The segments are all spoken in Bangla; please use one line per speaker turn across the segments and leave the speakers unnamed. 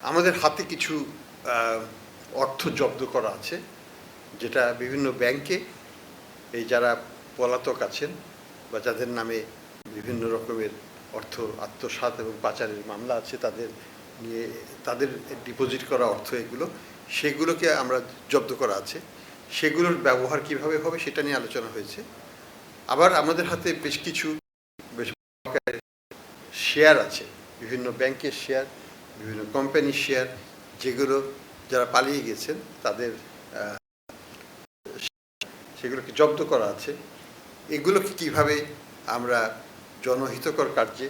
আমাদের হাতে কিছু অর্থ জব্দ করা আছে, যেটা বিভিন্ন ব্যাংকে এই যারা পলাতক আছেন বা যাদের নামে বিভিন্ন রকমের অর্থ আত্মসাৎ এবং পাচারের মামলা আছে তাদের ডিপোজিট করা অর্থ সেগুলোকে আমরা জব্দ করা আছে। সেগুলোর ব্যবহার কিভাবে হবে সেটা নিয়ে আলোচনা হয়েছে। আবার আমাদের হাতে বেশ কিছু শেয়ার আছে, বিভিন্ন ব্যাংকের শেয়ার, বিভিন্ন কোম্পানির শেয়ার, যেগুলো যারা পালিয়ে গেছেন তাদের সেগুলোকে জব্দ করা আছে। এগুলোকে কিভাবে আমরা জনহিতকর কার্যে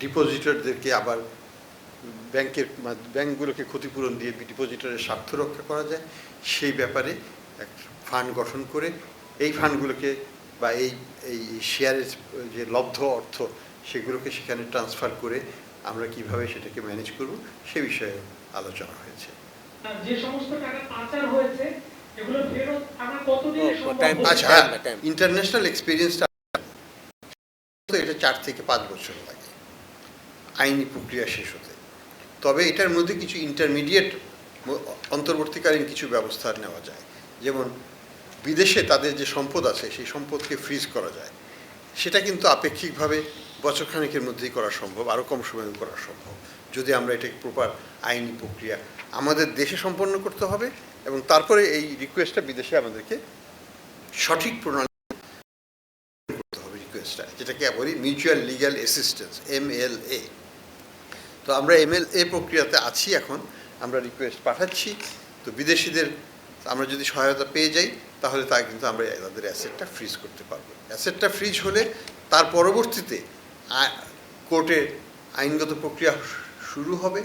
ডিপোজিটরদেরকে আবার ব্যাংকগুলোকে ক্ষতিপূরণ দিয়ে ডিপোজিটরের স্বার্থ রক্ষা করা যায়, সেই ব্যাপারে এক ফান্ড গঠন করে এই ফান্ডগুলোকে বা এই শেয়ারের যে লব্ধ অর্থ সেগুলোকে সেখানে ট্রান্সফার করে আমরা কিভাবে সেটাকে ম্যানেজ করব সে বিষয়ে আলোচনা হয়েছে।
যে সমস্ত টাকা পাচার হয়েছে এগুলো ফেরত আনা কতদিন সম্ভব?
আচ্ছা, ইন্টারন্যাশনাল এক্সপেরিয়েন্সটা এটা 4 থেকে 5 বছর লাগে আইনি প্রক্রিয়া শেষ হতে। তবে এটার মধ্যে কিছু ইন্টারমিডিয়েট অন্তর্বর্তীকালীন কিছু ব্যবস্থা নেওয়া যায়, যেমন বিদেশে তাদের যে সম্পদ আছে সেই সম্পদকে ফ্রিজ করা যায়। সেটা কিন্তু আপেক্ষিকভাবে বছরখানেকের মধ্যেই করা সম্ভব, আরও কম সময়ে করা সম্ভব, যদি আমরা এটাকে প্রপার আইনি প্রক্রিয়া আমাদের দেশে সম্পন্ন করতে হবে এবং তারপরে এই রিকোয়েস্টটা বিদেশে আমাদেরকে সঠিক প্রণালী করতে হবে। রিকোয়েস্টটা যেটাকে বলি মিউচুয়াল লিগ্যাল অ্যাসিস্ট্যান্স, MLA। তো আমরা MLA প্রক্রিয়াতে আছি এখন, আমরা রিকোয়েস্ট পাঠাচ্ছি। তো বিদেশিদের আমরা যদি সহায়তা পেয়ে যাই তাহলে তা কিন্তু আমরা তাদের অ্যাসেটটা ফ্রিজ করতে পারবো। অ্যাসেটটা ফ্রিজ হলে তার পরবর্তীতে কোর্টে আইনগত প্রক্রিয়া শুরু হবে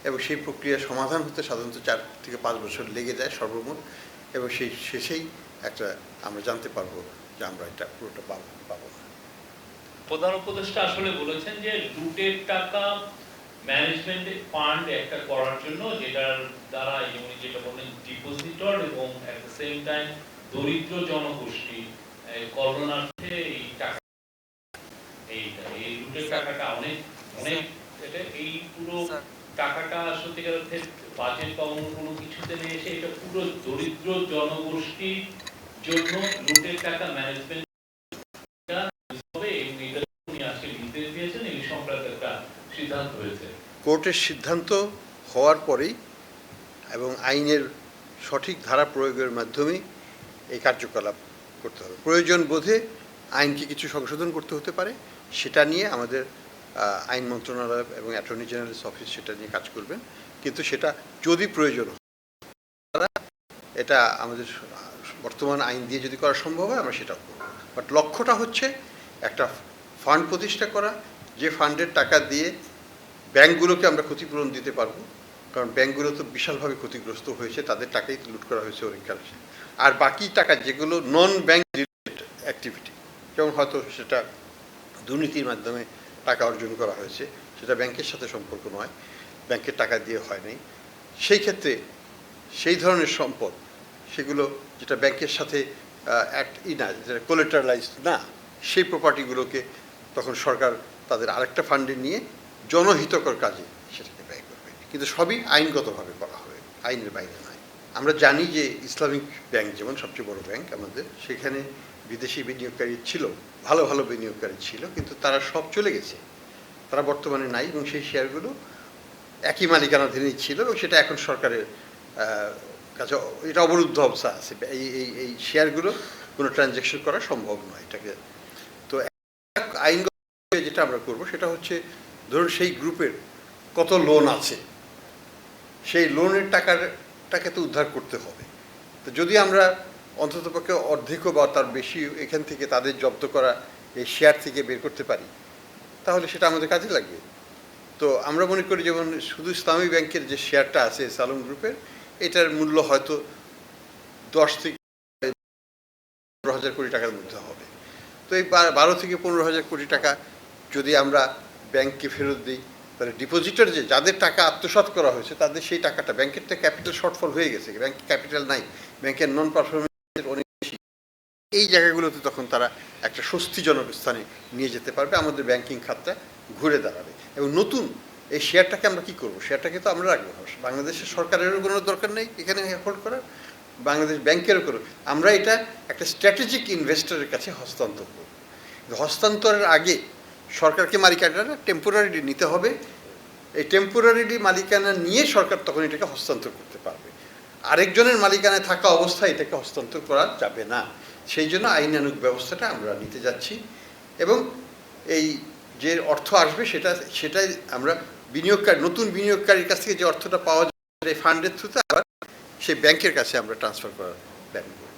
এবং সেই প্রক্রিয়া সমাধান হতে সাধারণত 4 থেকে 5 বছর লেগে যায় সর্বমোট, এবং সেই শেষেই আমরা জানতে পারবো যে আমরা এটা পুরোটা পাবো না।
প্রধান উপদেষ্টা আসলে বলেছেন যে লুটের টাকা ম্যানেজমেন্ট ফান্ড একটা করার জন্য, যেটার দ্বারা যেটা বললেন ডিপোজিটর এবং অ্যাট দ্য সেম টাইম দরিদ্র জনগোষ্ঠী করোনার্থে এই লুটের টাকাটা অনেক এটা এই পুরো টাকাটা সত্যিকার অর্থে বাজেট বা অন্য কোনো কিছুতে নিয়ে এসে এটা পুরো দরিদ্র জনগোষ্ঠীর জন্য লুটের টাকা ম্যানেজমেন্ট
কোর্টের সিদ্ধান্ত হওয়ার পরেই এবং আইনের সঠিক ধারা প্রয়োগের মাধ্যমে এই কার্যকলাপ করতে হবে। প্রয়োজন বোধে আইনকে কিছু সংশোধন করতে হতে পারে, সেটা নিয়ে আমাদের আইন মন্ত্রণালয় এবং অ্যাটর্নি জেনারেলস অফিস সেটা নিয়ে কাজ করবেন। কিন্তু সেটা যদি প্রয়োজন হয়, এটা আমাদের বর্তমান আইন দিয়ে যদি করা সম্ভব হয় আমরা সেটাও করব। বাট লক্ষ্যটা হচ্ছে একটা ফান্ড প্রতিষ্ঠা করা, যে ফান্ডের টাকা দিয়ে ব্যাংকগুলোকে আমরা ক্ষতিপূরণ দিতে পারবো, কারণ ব্যাংকগুলো তো বিশালভাবে ক্ষতিগ্রস্ত হয়েছে, তাদের টাকাই তো লুট করা হয়েছে অনেক কাছে। আর বাকি টাকা যেগুলো নন ব্যাংক রিলেটেড অ্যাক্টিভিটি, যেমন হয়তো সেটা দুর্নীতির মাধ্যমে টাকা অর্জন করা হয়েছে, সেটা ব্যাংকের সাথে সম্পর্ক নয়, ব্যাংকের টাকা দিয়ে হয় নাই, সেই ক্ষেত্রে সেই ধরনের সম্পদ সেগুলো যেটা ব্যাংকের সাথে যেটা কোলেটারালাইজড না, সেই প্রপার্টিগুলোকে তখন সরকার তাদের আরেকটা ফান্ডে নিয়ে জনহিতকর কাজে সেটাকে ব্যয় করবে। কিন্তু সবই আইনগতভাবে করা হবে, আইনের বাইরে নয়। আমরা জানি যে ইসলামিক ব্যাংক যেমন সবচেয়ে বড় ব্যাংক আমাদের, সেখানে বিদেশি বিনিয়োগকারী ছিল, ভালো ভালো বিনিয়োগকারী ছিল, কিন্তু তারা সব চলে গেছে, তারা বর্তমানে নাই, এবং সেই শেয়ারগুলো একই মালিকানাধীনই ছিল এবং সেটা এখন সরকারের কাছে এটা অবরুদ্ধ অবস্থা আছে। এই শেয়ারগুলো কোনো ট্রানজ্যাকশন করা সম্ভব নয় এটাকে। তো আইনগত যেটা আমরা করব সেটা হচ্ছে, ধরুন সেই গ্রুপের কত লোন আছে, সেই লোনের টাকাকে তো উদ্ধার করতে হবে। তো যদি আমরা অন্ততপক্ষে অর্ধেক বা তার বেশি এখান থেকে তাদের জব্দ করা এই শেয়ার থেকে বের করতে পারি, তাহলে সেটা আমাদের কাজে লাগবে। তো আমরা মনে করি যেমন শুধু ইসলামী ব্যাংকের যে শেয়ারটা আছে সালম গ্রুপের, এটার মূল্য হয়তো 10 থেকে 15,000 কোটি টাকার মধ্যে হবে। তো এই 12 থেকে 15,000 কোটি টাকা যদি আমরা ব্যাংককে ফেরত দিই, তাহলে ডিপোজিটর যাদের টাকা আত্মসাৎ করা হয়েছে তাদের সেই টাকাটা, ব্যাংকের তো ক্যাপিটাল শর্টফল হয়ে গেছে, ব্যাংকের ক্যাপিটাল নাই, ব্যাংকের নন পারফরমেন্স অনেক বেশি, এই জায়গাগুলোতে তখন তারা একটা স্বস্তিজনক স্থানে নিয়ে যেতে পারবে, আমাদের ব্যাংকিং খাতটা ঘুরে দাঁড়াবে এবং নতুন এই শেয়ারটাকে আমরা কি করব? শেয়ারটাকে তো আমরা রাখবো। বাংলাদেশের সরকারেরও কোনো দরকার নেই এখানে হোল্ড করার, বাংলাদেশ ব্যাংকেরও করো। আমরা এটা একটা স্ট্র্যাটেজিক ইনভেস্টরের কাছে হস্তান্তর করব। হস্তান্তরের আগে সরকারকে মালিকানাটা টেম্পোরারিলি নিতে হবে। এই টেম্পোরারিলি মালিকানা নিয়ে সরকার তখন এটাকে হস্তান্তর করতে পারবে। আরেকজনের মালিকানায় থাকা অবস্থায় এটাকে হস্তান্তর করা যাবে না। সেই জন্য আইনানুগ ব্যবস্থাটা আমরা নিতে যাচ্ছি এবং এই যে অর্থ আসবে সেটাই আমরা নতুন বিনিয়োগকারীর কাছ থেকে যে অর্থটা পাওয়া যাবে ফান্ডের থ্রুতে আবার সেই ব্যাংকের কাছে আমরা ট্রান্সফার করার প্ল্যান করব।